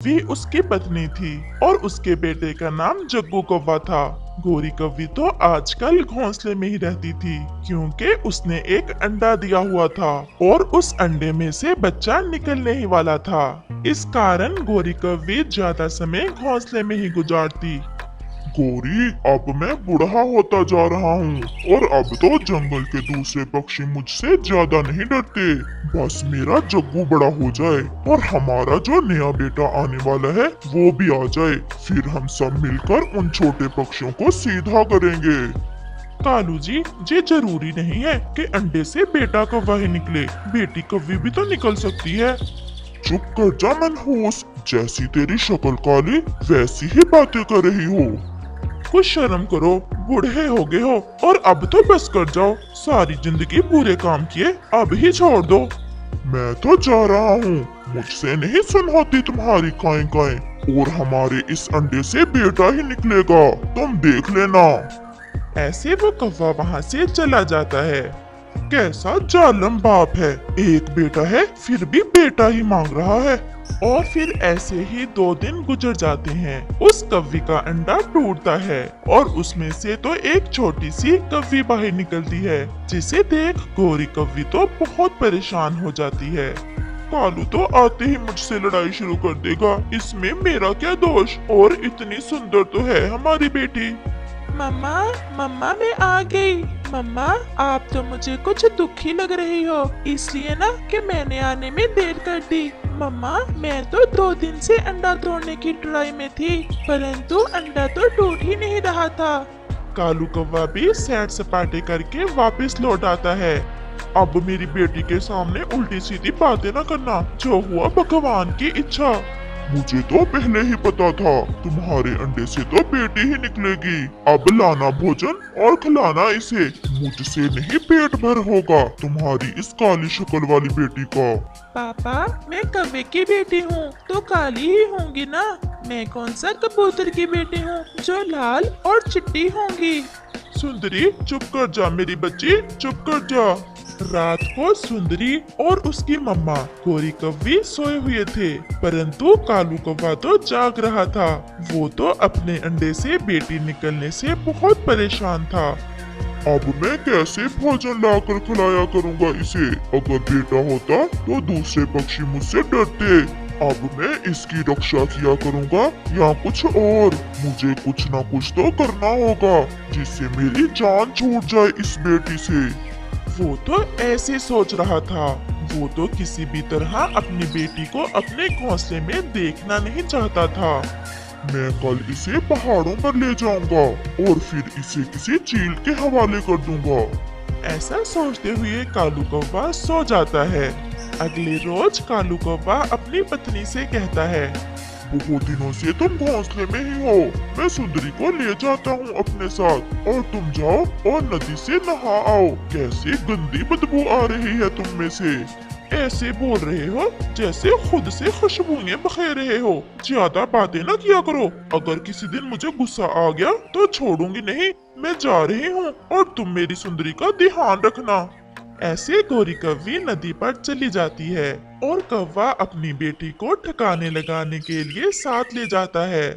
कव्वी उसकी पत्नी थी और उसके बेटे का नाम जग्गू कौवा था। गोरी कव्वी तो आजकल घोंसले में ही रहती थी क्योंकि उसने एक अंडा दिया हुआ था और उस अंडे में से बच्चा निकलने ही वाला था। इस कारण गोरी कव्वी ज्यादा समय घोंसले में ही गुजारती। गोरी, अब मैं बूढ़ा होता जा रहा हूँ और अब तो जंगल के दूसरे पक्षी मुझसे ज्यादा नहीं डरते। बस मेरा जग्गू बड़ा हो जाए और हमारा जो नया बेटा आने वाला है वो भी आ जाए, फिर हम सब मिलकर उन छोटे पक्षियों को सीधा करेंगे। कालू जी, ये जरूरी नहीं है कि अंडे से बेटा कौवा ही निकले, बेटी कव्वी भी तो निकल सकती है। चुप कर जा मनहूस, जैसी तेरी शक्ल काली वैसी ही बातें कर रही हो। कुछ शर्म करो, बूढ़े हो गए हो और अब तो बस कर जाओ। सारी जिंदगी बुरे काम किए, अब ही छोड़ दो। मैं तो जा रहा हूँ, मुझसे नहीं सुन होती तुम्हारी काएं काएं, और हमारे इस अंडे से बेटा ही निकलेगा, तुम देख लेना। ऐसे वो कौवा वहाँ से चला जाता है। कैसा जालिम बाप है, एक बेटा है फिर भी बेटा ही मांग रहा है। और फिर ऐसे ही 2 दिन गुजर जाते हैं। उस कव्वी का अंडा टूटता है और उसमें से तो एक छोटी सी कव्वी बाहर निकलती है, जिसे देख गोरी कव्वी तो बहुत परेशान हो जाती है। कालू तो आते ही मुझसे लड़ाई शुरू कर देगा, इसमें मेरा क्या दोष, और इतनी सुंदर तो है हमारी बेटी। मम्मा, मम्मा मैं आ गई। मम्मा, आप तो मुझे कुछ दुखी लग रही हो, इसलिए ना कि मैंने आने में देर कर दी। मम्मा, मैं तो 2 दिन से अंडा तोड़ने की ट्राई में थी, परंतु अंडा तो टूट ही नहीं रहा था। कालू कौवा भी सैर सपाटे करके वापस लौट आता है। अब मेरी बेटी के सामने उल्टी सीधी बातें न करना, जो हुआ भगवान की इच्छा। मुझे तो पहले ही पता था, तुम्हारे अंडे से तो बेटी ही निकलेगी। अब लाना भोजन और खिलाना इसे, मुझसे नहीं पेट भर होगा तुम्हारी इस काली शक्ल वाली बेटी का। पापा, मैं कव्वे की बेटी हूँ तो काली ही होंगी ना। मैं कौन सा कबूतर की बेटी हूँ जो लाल और चिट्टी होंगी। सुंदरी चुप कर जा मेरी बच्ची, चुप कर जा। रात को सुंदरी और उसकी मम्मा गोरी कव्वी सोए हुए थे, परंतु कालू कौवा तो जाग रहा था। वो तो अपने अंडे से बेटी निकलने से बहुत परेशान था। अब मैं कैसे भोजन लाकर खिलाया करूँगा इसे, अगर बेटा होता तो दूसरे पक्षी मुझसे डरते। अब मैं इसकी रक्षा किया करूँगा या कुछ और, मुझे कुछ ना कुछ तो करना होगा जिससे मेरी जान छूट जाए इस बेटी से। वो तो ऐसे सोच रहा था, वो तो किसी भी तरह अपनी बेटी को अपने घोंसले में देखना नहीं चाहता था। मैं कल इसे पहाड़ों पर ले जाऊंगा और फिर इसे किसी चील के हवाले कर दूंगा। ऐसा सोचते हुए कालू कौवा सो जाता है। अगले रोज कालू कौवा अपनी पत्नी से कहता है, बहुत दिनों से तुम घोंसले में ही हो, मैं सुंदरी को ले जाता हूँ अपने साथ, और तुम जाओ और नदी से नहा आओ। कैसे गंदी बदबू आ रही है तुम में से। ऐसे बोल रहे हो जैसे खुद से खुशबुएं बखेर रहे हो। ज्यादा बातें ना किया करो, अगर किसी दिन मुझे गुस्सा आ गया तो छोड़ूंगी नहीं। मैं जा रही हूँ और तुम मेरी सुंदरी का ध्यान रखना। ऐसे गोरी कव्वी नदी पर चली जाती है और कौवा अपनी बेटी को ठिकाने लगाने के लिए साथ ले जाता है।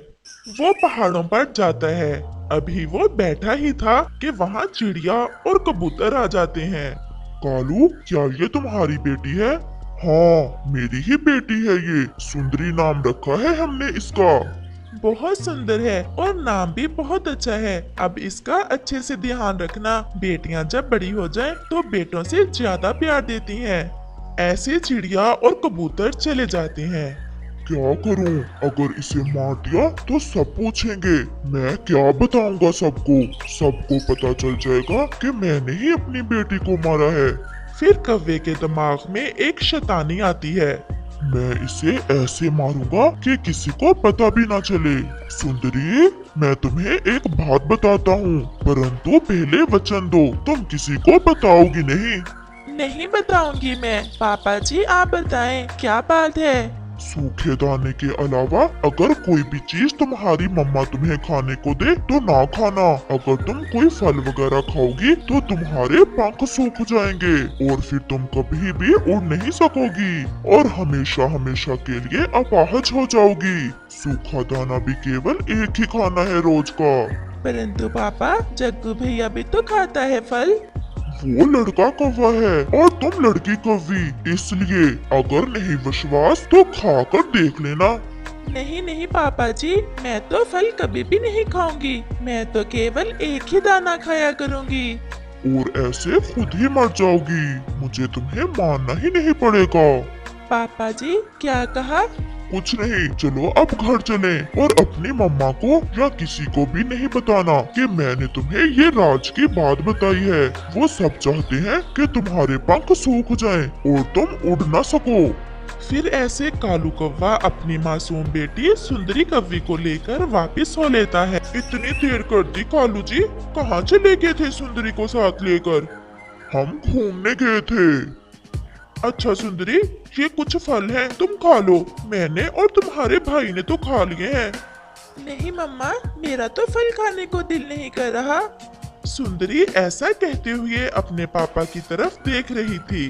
वो पहाड़ों पर जाता है। अभी वो बैठा ही था कि वहाँ चिड़िया और कबूतर आ जाते हैं। कालू, क्या ये तुम्हारी बेटी है? हाँ, मेरी ही बेटी है ये, सुंदरी नाम रखा है हमने इसका। बहुत सुंदर है और नाम भी बहुत अच्छा है। अब इसका अच्छे से ध्यान रखना, बेटियां जब बड़ी हो जाएं तो बेटों से ज्यादा प्यार देती हैं। ऐसे चिड़िया और कबूतर चले जाते हैं। क्या करूं? अगर इसे मार दिया तो सब पूछेंगे, मैं क्या बताऊंगा सबको? सबको पता चल जाएगा कि मैंने ही अपनी बेटी को मारा है। फिर कौवे के दिमाग में एक शैतानी आती है। मैं इसे ऐसे मारूंगा कि किसी को पता भी ना चले। सुंदरी, मैं तुम्हें एक बात बताता हूँ, परंतु पहले वचन दो, तुम किसी को बताओगी नहीं। नहीं बताऊंगी मैं। पापा जी आप बताएं, क्या बात है? सूखे दाने के अलावा अगर कोई भी चीज तुम्हारी मम्मा तुम्हें खाने को दे तो ना खाना। अगर तुम कोई फल वगैरह खाओगी तो तुम्हारे पंख सूख जाएंगे और फिर तुम कभी भी उड़ नहीं सकोगी और हमेशा हमेशा के लिए अपाहज हो जाओगी। सूखा दाना भी केवल एक ही खाना है रोज का। परंतु पापा, जग्गू भैया भी तो खाता है फल। वो लड़का कौवा है और तुम लड़की कौवी, इसलिए अगर नहीं विश्वास तो खाकर देख लेना। नहीं नहीं पापा जी, मैं तो फल कभी भी नहीं खाऊंगी। मैं तो केवल एक ही दाना खाया करूंगी। और ऐसे खुद ही मर जाओगी, मुझे तुम्हें मानना ही नहीं पड़ेगा। पापा जी, क्या कहा? कुछ नहीं, चलो अब घर चलें और अपनी मम्मा को या किसी को भी नहीं बताना कि मैंने तुम्हें ये राज की बात बताई है। वो सब चाहते हैं कि तुम्हारे पंख सूख जाएं और तुम उड़ ना सको। फिर ऐसे कालू कौवा अपनी मासूम बेटी सुंदरी कौवी को लेकर वापस हो लेता है। इतनी देर कर दी कालू जी, कहाँ चले गए थे सुंदरी को साथ लेकर? हम घूमने गए थे। अच्छा सुंदरी, ये कुछ फल हैं, तुम खा लो। मैंने और तुम्हारे भाई ने तो खा लिए हैं। नहीं मम्मा, मेरा तो फल खाने को दिल नहीं कर रहा। सुंदरी ऐसा कहते हुए अपने पापा की तरफ देख रही थी।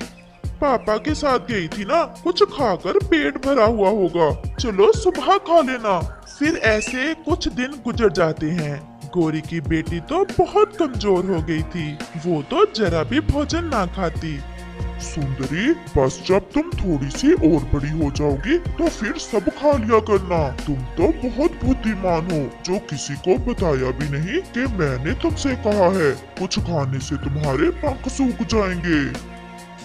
पापा के साथ गई थी ना, कुछ खाकर पेट भरा हुआ होगा, चलो सुबह खा लेना। फिर ऐसे कुछ दिन गुजर जाते हैं। गोरी की बेटी तो बहुत कमजोर हो गई थी, वो तो जरा भी भोजन ना खाती। सुंदरी, बस जब तुम थोड़ी सी और बड़ी हो जाओगी तो फिर सब खा लिया करना। तुम तो बहुत बुद्धिमान हो, जो किसी को बताया भी नहीं कि मैंने तुमसे कहा है। कुछ खाने से तुम्हारे पंख सूख जाएंगे।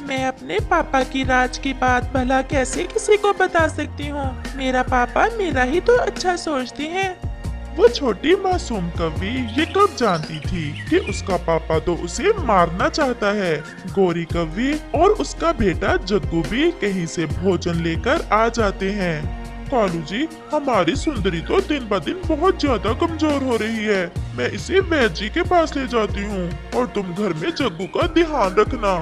मैं अपने पापा की राज की बात भला कैसे किसी को बता सकती हूँ? मेरा पापा मेरा ही तो अच्छा सोचते हैं। वो छोटी मासूम कौवी ये कब जानती थी कि उसका पापा तो उसे मारना चाहता है। गोरी कौवी और उसका बेटा जग्गू भी कहीं से भोजन लेकर आ जाते हैं। कालू जी, हमारी सुंदरी तो दिन ब दिन बहुत ज्यादा कमजोर हो रही है। मैं इसे वैद्य जी के पास ले जाती हूँ और तुम घर में जग्गू का ध्यान रखना।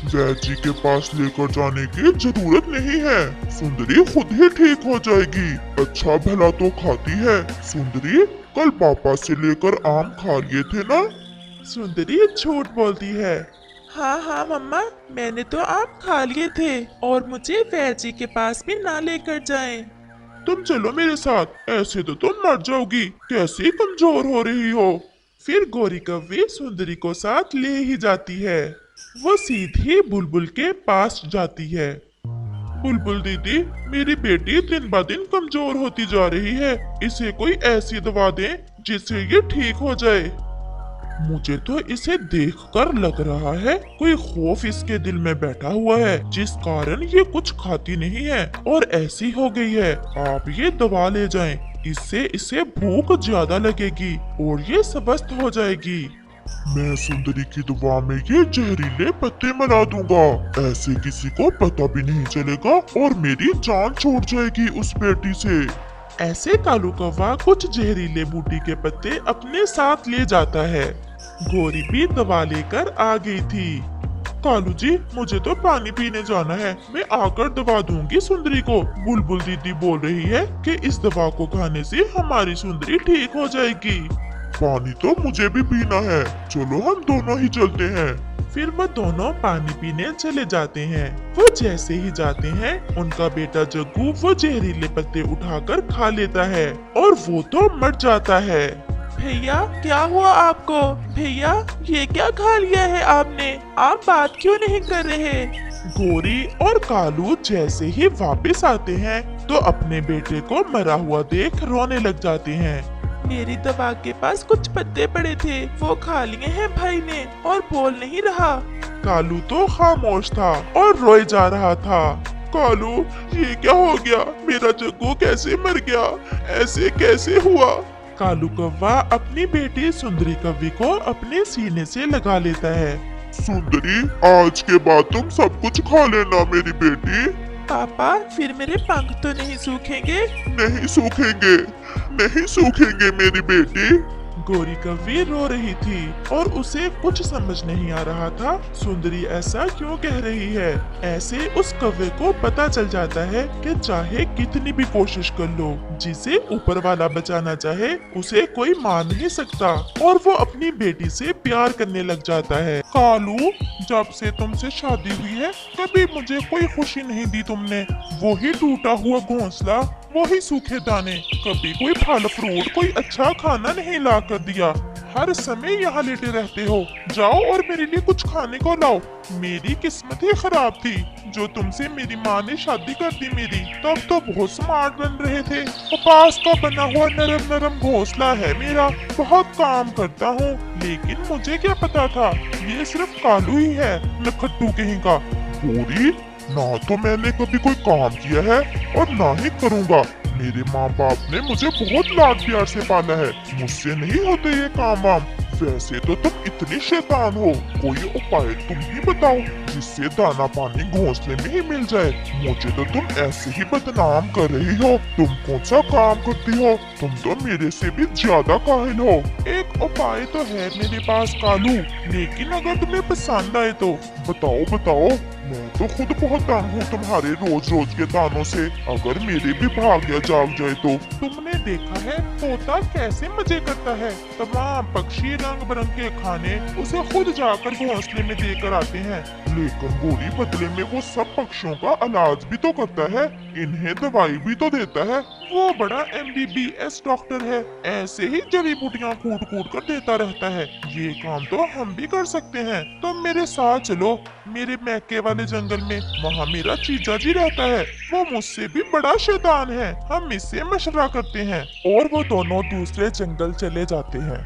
वैद्य जी के पास लेकर जाने की जरूरत नहीं है, सुंदरी खुद ही ठीक हो जाएगी। अच्छा भला तो खाती है। सुंदरी, कल पापा से लेकर आम खा लिए थे ना? सुंदरी झूठ बोलती है। हाँ हाँ मम्मा, मैंने तो आम खा लिए थे और मुझे वैद्य जी के पास भी ना लेकर जाएं। तुम चलो मेरे साथ, ऐसे तो तुम मर जाओगी, कैसी कमजोर हो रही हो। फिर गोरी कौवी सुंदरी को साथ ले ही जाती है। वो सीधी बुलबुल के पास जाती है। बुलबुल दीदी, मेरी बेटी दिन ब दिन कमजोर होती जा रही है, इसे कोई ऐसी दवा दें जिससे ये ठीक हो जाए। मुझे तो इसे देखकर लग रहा है कोई खौफ इसके दिल में बैठा हुआ है, जिस कारण ये कुछ खाती नहीं है और ऐसी हो गई है। आप ये दवा ले जाएं, इससे इसे भूख ज्यादा लगेगी और ये स्वस्थ हो जाएगी। मैं सुंदरी की दवा में ये जहरीले पत्ते मिला दूंगा, ऐसे किसी को पता भी नहीं चलेगा और मेरी जान छूट जाएगी उस बेटी से। ऐसे कालू कौवा कुछ जहरीले बूटी के पत्ते अपने साथ ले जाता है। गोरी भी दवा लेकर आ गई थी। कालू जी, मुझे तो पानी पीने जाना है, मैं आकर दवा दूंगी सुंदरी को। बुलबुल दीदी बोल रही है कि इस दवा को खाने से हमारी सुंदरी ठीक हो जाएगी। पानी तो मुझे भी पीना है, चलो हम दोनों ही चलते हैं। फिर वो दोनों पानी पीने चले जाते हैं। वो जैसे ही जाते हैं, उनका बेटा जग्गू वो जहरीले पत्ते उठाकर खा लेता है और वो तो मर जाता है। भैया, क्या हुआ आपको? भैया, ये क्या खा लिया है आपने? आप बात क्यों नहीं कर रहे? गोरी और कालू जैसे ही वापस आते हैं तो अपने बेटे को मरा हुआ देख रोने लग जाते हैं। मेरी दवा के पास कुछ पत्ते पड़े थे, वो खा लिए हैं भाई ने और बोल नहीं रहा। कालू तो खामोश था और रोए जा रहा था। कालू, ये क्या हो गया? मेरा जग्गू कैसे मर गया? ऐसे कैसे हुआ? कालू कौवा अपनी बेटी सुंदरी कौवी को अपने सीने से लगा लेता है। सुंदरी, आज के बाद तुम सब कुछ खा लेना मेरी बेटी। पापा, फिर मेरे पंख तो नहीं सूखेंगे? नहीं सूखेंगे, नहीं सूखेंगे मेरी बेटी। गोरी कव्वी रो रही थी और उसे कुछ समझ नहीं आ रहा था सुंदरी ऐसा क्यों कह रही है। ऐसे उस कव्वे को पता चल जाता है कि चाहे कितनी भी कोशिश कर लो, जिसे ऊपर वाला बचाना चाहे उसे कोई मार नहीं सकता और वो अपनी बेटी से प्यार करने लग जाता है। कालू, जब से तुमसे शादी हुई है कभी मुझे कोई खुशी नहीं दी तुमने। वही टूटा हुआ घोंसला, वही सूखे दाने, कभी कोई फल फ्रूट कोई अच्छा खाना नहीं ला कर दिया। हर समय यहाँ लेटे रहते हो। जाओ और मेरे लिए कुछ खाने को लाओ। मेरी किस्मत ही खराब थी जो तुमसे मेरी माँ ने शादी कर दी मेरी। तब तो बहुत स्मार्ट बन रहे थे। कपास का बना हुआ नरम नरम घोंसला है मेरा, बहुत काम करता हूँ। लेकिन मुझे क्या पता था ये सिर्फ कालू ही है, नखट्टू कहीं का। गोरी, ना तो मैंने कभी कोई काम किया है और ना ही करूँगा। मेरे माँ बाप ने मुझे बहुत लाड प्यार से पाला है, मुझसे नहीं होते ये काम वाम। वैसे तो तुम इतनी शैतान हो, कोई उपाय तुम ही बताओ जिससे दाना पानी घोंसले में ही मिल जाए। मुझे तो तुम ऐसे ही बदनाम कर रही हो। तुम कौन सा काम करती हो? तुम तो मेरे से भी ज्यादा काहिल हो। एक उपाय तो है मेरे पास कालू, लेकिन अगर तुम्हें पसंद आए तो। बताओ बताओ, मैं तो खुद बहुत तंग हूँ तुम्हारे रोज रोज के दानों से। अगर मेरे भी भाग्य जाग जाए तो। तुमने देखा है तोता कैसे मजे करता है। तमाम पक्षी रंग बिरंगे खाने उसे खुद जाकर घोंसले में देकर आते हैं। लेकिन गोरी, बदले में वो सब पक्षियों का इलाज भी तो करता है, इन्हें दवाई भी तो देता है। वो बड़ा MBBS डॉक्टर है, ऐसे ही जड़ी बूटियाँ कूट कूट कर देता रहता है। ये काम तो हम भी कर सकते हैं। तुम मेरे साथ चलो मेरे मैके वाले जंगल में, वहाँ मेरा चीचा जी रहता है। वो मुझसे भी बड़ा शैतान है। हम इससे मशवरा करते हैं। और वो दोनों दूसरे जंगल चले जाते हैं।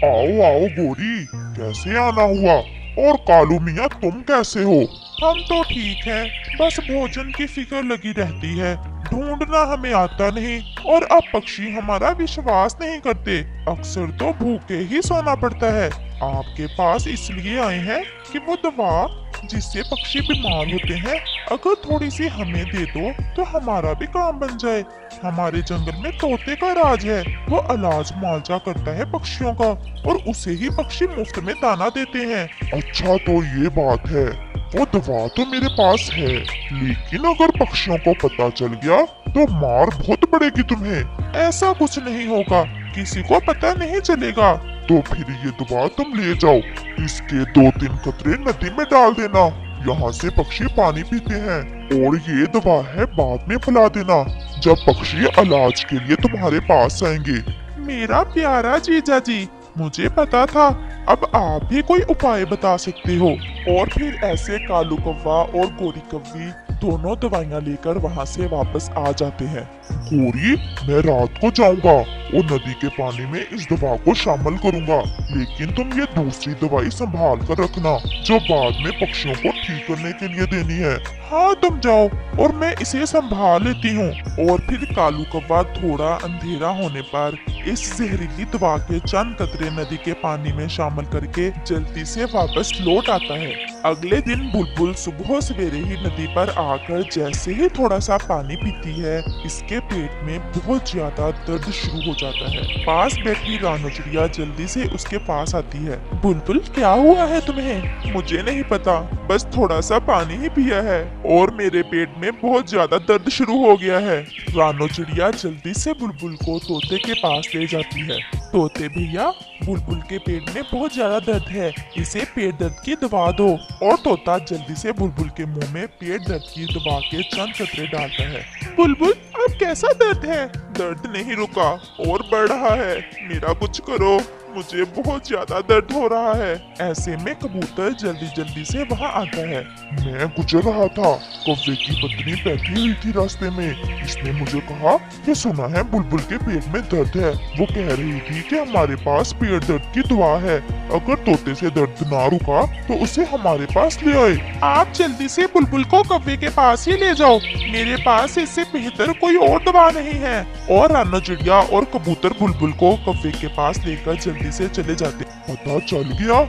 आओ आओ गोरी, कैसे आना हुआ? और कालू मियाँ, तुम कैसे हो? हम तो ठीक हैं, बस भोजन की फिक्र लगी रहती है। ढूंढना हमें आता नहीं और अब पक्षी हमारा विश्वास नहीं करते। अक्सर तो भूखे ही सोना पड़ता है। आपके पास इसलिए आए हैं कि वो दवा जिससे पक्षी बीमार होते हैं अगर थोड़ी सी हमें दे दो तो हमारा भी काम बन जाए। हमारे जंगल में तोते का राज है, वो इलाज मुआवजा करता है पक्षियों का और उसे ही पक्षी मुफ्त में दाना देते हैं। अच्छा, तो ये बात है। वो दवा तो मेरे पास है, लेकिन अगर पक्षियों को पता चल गया तो मार बहुत पड़ेगी तुम्हें। ऐसा कुछ नहीं होगा, किसी को पता नहीं चलेगा। तो फिर ये दवा तुम ले जाओ, इसके 2-3 कतरे नदी में डाल देना। यहाँ से पक्षी पानी पीते हैं। और ये दवा है बाद में पिला देना जब पक्षी इलाज के लिए तुम्हारे पास आएंगे। मेरा प्यारा जीजा जी, मुझे पता था। अब आप भी कोई उपाय बता सकते हो। और फिर ऐसे कालू कौवा और गोरी कव्वी दोनों दवाइयाँ लेकर वहाँ से वापस आ जाते हैं। गोरी, मैं रात को जाऊंगा और नदी के पानी में इस दवा को शामिल करूंगा, लेकिन तुम ये दूसरी दवाई संभाल कर रखना जो बाद में पक्षियों को ठीक करने के लिए देनी है। हाँ, तुम जाओ और मैं इसे संभाल लेती हूँ। और फिर कालू कौवा थोड़ा अंधेरा होने पर इस जहरीली दवा के चंद कतरे नदी के पानी में शामिल करके जल्दी से वापस लौट आता है। अगले दिन बुलबुल सुबह सवेरे ही नदी पर आकर जैसे ही थोड़ा सा पानी पीती है, इसके पेट में बहुत ज्यादा दर्द शुरू हो जाता है। पास बैठी रानो चिड़िया जल्दी से उसके पास आती है। बुलबुल, क्या हुआ है तुम्हें? मुझे नहीं पता, बस थोड़ा सा पानी ही पिया है और मेरे पेट में बहुत ज्यादा दर्द शुरू हो गया है। रानो चिड़िया जल्दी से बुलबुल को तोते के पास ले जाती है। तोते भैया, बुलबुल के पेट में बहुत ज्यादा दर्द है, इसे पेट दर्द की दवा दो। और तोता जल्दी से बुलबुल के मुंह में पेट दर्द की दवा के चंद कतरे डालता है। बुलबुल, अब कैसा दर्द है? दर्द नहीं रुका और बढ़ रहा है, मेरा कुछ करो, मुझे बहुत ज्यादा दर्द हो रहा है। ऐसे में कबूतर जल्दी जल्दी से वहाँ आता है। मैं गुजर रहा था, कौवे की पत्नी बैठी हुई थी रास्ते में। इसने मुझे कहा कि सुना है बुलबुल के पेट में दर्द है। वो कह रही थी कि हमारे पास पेट दर्द की दवा है, अगर तोते से दर्द ना रुका तो उसे हमारे पास ले आए। आप जल्दी से बुलबुल को कौवे के पास ही ले जाओ, मेरे पास इससे बेहतर कोई और दवा नहीं है। और रानो चिड़िया और कबूतर बुलबुल को कौवे के पास लेकर जल्दी से चले जाते। पता चल गया,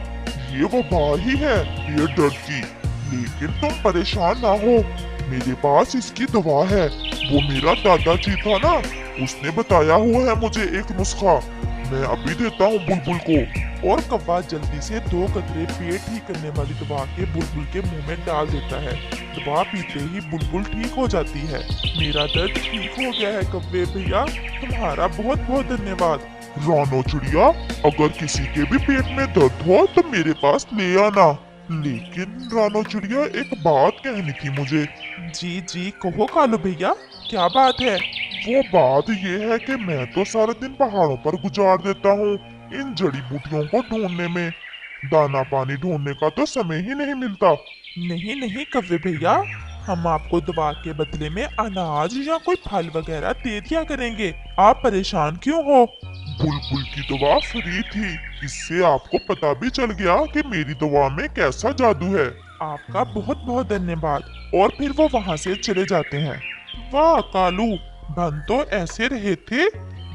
ये वो बात ही है पेट दर्द की। लेकिन तुम परेशान ना हो, मेरे पास इसकी दवा है। वो मेरा दादाजी था ना, उसने बताया हुआ है मुझे एक नुस्खा, मैं अभी देता हूँ बुलबुल को। और कौवा जल्दी से 2 कतरे पेट ठीक करने वाली दवा के बुलबुल के मुंह में डाल देता है। दवा पीते ही बुलबुल ठीक हो जाती है। मेरा दर्द ठीक हो गया है कौवे भैया, तुम्हारा बहुत बहुत धन्यवाद। रानो चिड़िया, अगर किसी के भी पेट में दर्द हो तो मेरे पास ले आना। लेकिन रानो चिड़िया, एक बात कहनी थी मुझे। जी जी कहो कालू भैया, क्या बात है? वो बात ये है कि मैं तो सारा दिन पहाड़ों पर गुजार देता हूँ इन जड़ी बूटियों को ढूंढने में। दाना पानी ढूंढने का तो समय ही नहीं मिलता। नहीं नहीं कौवे भैया, हम आपको दवा के बदले में अनाज या कोई फल वगैरह दे दिया करेंगे, आप परेशान क्यों हो? बुलबुल की दवा फ्री थी, इससे आपको पता भी चल गया कि मेरी दवा में कैसा जादू है। आपका बहुत बहुत धन्यवाद। और फिर वो वहाँ से चले जाते हैं। वाह कालू, बन तो ऐसे रहे थे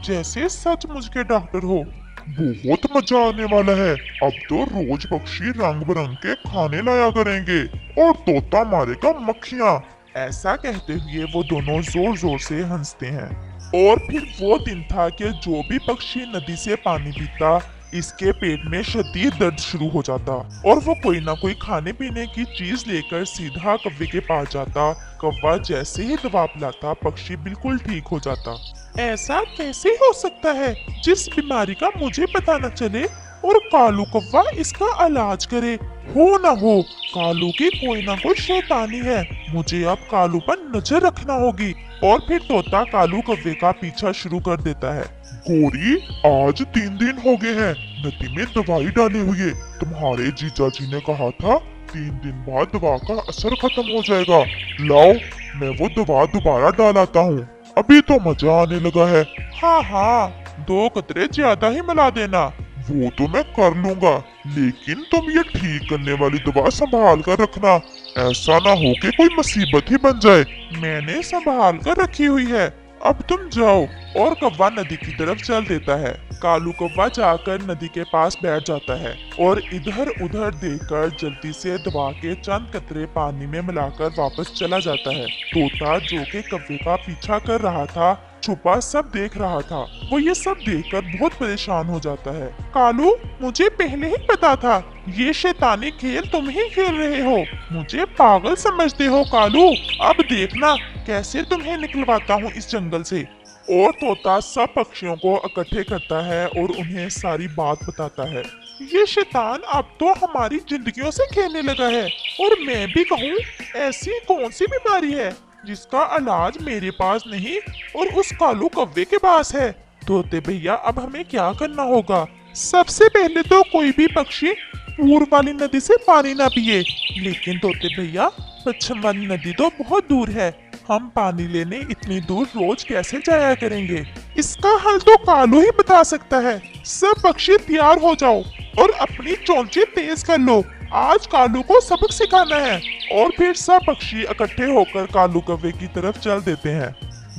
जैसे सचमुच के डॉक्टर हो। बहुत मजा आने वाला है। अब तो रोज पक्षी रंग बिरंग के खाने लाया करेंगे और तोता मारेगा मक्खियाँ। ऐसा कहते हुए वो दोनों जोर जोर से हंसते हैं। और फिर वो दिन था कि जो भी पक्षी नदी से पानी पीता, इसके पेट में शदीद दर्द शुरू हो जाता और वो कोई ना कोई खाने पीने की चीज लेकर सीधा कौवे के पास जाता। कौवा जैसे ही दवा पिलाता, पक्षी बिल्कुल ठीक हो जाता। ऐसा कैसे हो सकता है जिस बीमारी का मुझे पता न चले और कालू कौवा इसका इलाज करे? हो ना हो, कालू की कोई ना कोई शैतानी है। मुझे अब कालू पर नजर रखना होगी। और फिर तोता कालू कौवे का पीछा शुरू कर देता है। गोरी, आज 3 दिन हो गए हैं नदी में दवाई डाले हुए। तुम्हारे जीजा जी ने कहा था 3 दिन बाद दवा का असर खत्म हो जाएगा। लाओ, मैं वो दवा दोबारा डाल आता हूँ, अभी तो मजा आने लगा है। हाँ हाँ, 2 कतरे ज्यादा ही मिला देना। वो तो मैं कर लूंगा, लेकिन तुम ये ठीक करने वाली दवा संभाल कर रखना, ऐसा ना हो कि कोई मुसीबत ही बन जाए। मैंने संभाल कर रखी हुई है, अब तुम जाओ। और कौवा नदी की तरफ चल देता है। कालू कौवा जाकर नदी के पास बैठ जाता है और इधर उधर देखकर जल्दी से दवा के चंद कतरे पानी में मिलाकर वापस चला जाता है। तोता जो कि कौवे का पीछा कर रहा था, छुपा सब देख रहा था। वो ये सब देखकर बहुत परेशान हो जाता है। कालू, मुझे पहले ही पता था ये शैतानी खेल तुम ही खेल रहे हो। मुझे पागल समझते हो कालू, अब देखना कैसे तुम्हें निकलवाता हूँ इस जंगल से। और तोता सब पक्षियों को इकट्ठे करता है और उन्हें सारी बात बताता है। ये शैतान अब तो हमारी जिंदगियों से खेलने लगा है। और मैं भी कहूँ, ऐसी कौन सी बीमारी है जिसका इलाज मेरे पास नहीं और उस कालू कौवे के पास है? तोते भैया, अब हमें क्या करना होगा? सबसे पहले तो कोई भी पक्षी पूर्व वाली नदी से पानी ना पिए। लेकिन तोते भैया, पश्चिम वाली नदी तो बहुत दूर है, हम पानी लेने इतनी दूर रोज कैसे जाया करेंगे? इसका हल तो कालू ही बता सकता है। सब पक्षी तैयार हो जाओ और अपनी चोंचे तेज कर लो, आज कालू को सबक सिखाना है। और फिर सब पक्षी इकट्ठे होकर कालू कौवे की तरफ चल देते हैं।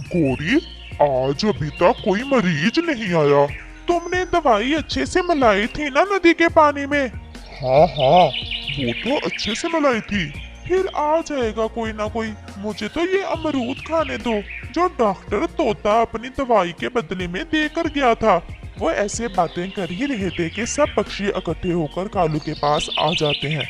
गोरी, आज अभी तक कोई मरीज नहीं आया। तुमने दवाई अच्छे से मिलाई थी ना नदी के पानी में? हाँ हाँ, वो तो अच्छे से मिलाई थी। फिर आ जाएगा कोई ना कोई। मुझे तो ये अमरूद खाने दो जो डॉक्टर तोता अपनी दवाई के बदले में देकर गया था। वो ऐसे बातें कर ही रहे थे कि सब पक्षी इकट्ठे होकर कालू के पास आ जाते हैं।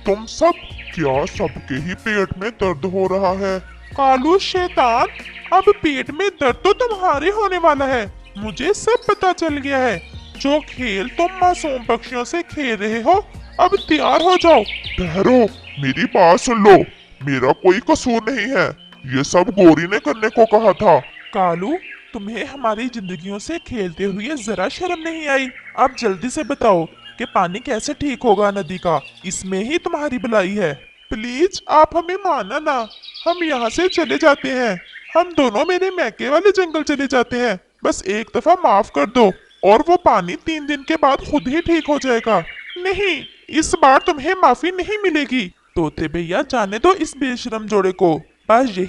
तुम सब, क्या सबके ही पेट में दर्द हो रहा है? कालू शैतान, अब पेट में दर्द तो तुम्हारे होने वाला है। मुझे सब पता चल गया है। जो खेल तुम मासूम पक्षियों से खेल रहे हो, अब तैयार हो जाओ। ठहरो, मेरी बात सुन लो, मेरा कोई कसूर नहीं है, ये सब गोरी ने करने को कहा था। कालू, तुम्हें हमारी जिंदगियों से खेलते हुए जरा शर्म नहीं आई? अब जल्दी से बताओ कि पानी कैसे ठीक होगा नदी का, इसमें ही तुम्हारी भलाई है। प्लीज आप हमें माना ना, हम यहाँ से चले जाते हैं। हम दोनों मेरे मैके वाले जंगल चले जाते हैं। बस एक दफा माफ कर दो और वो पानी 3 दिन के बाद खुद ही ठीक हो जाएगा। नहीं, इस बार तुम्हें माफी नहीं मिलेगी। तोते भैया, जाने दो इस बेशरम जोड़े को, बस यही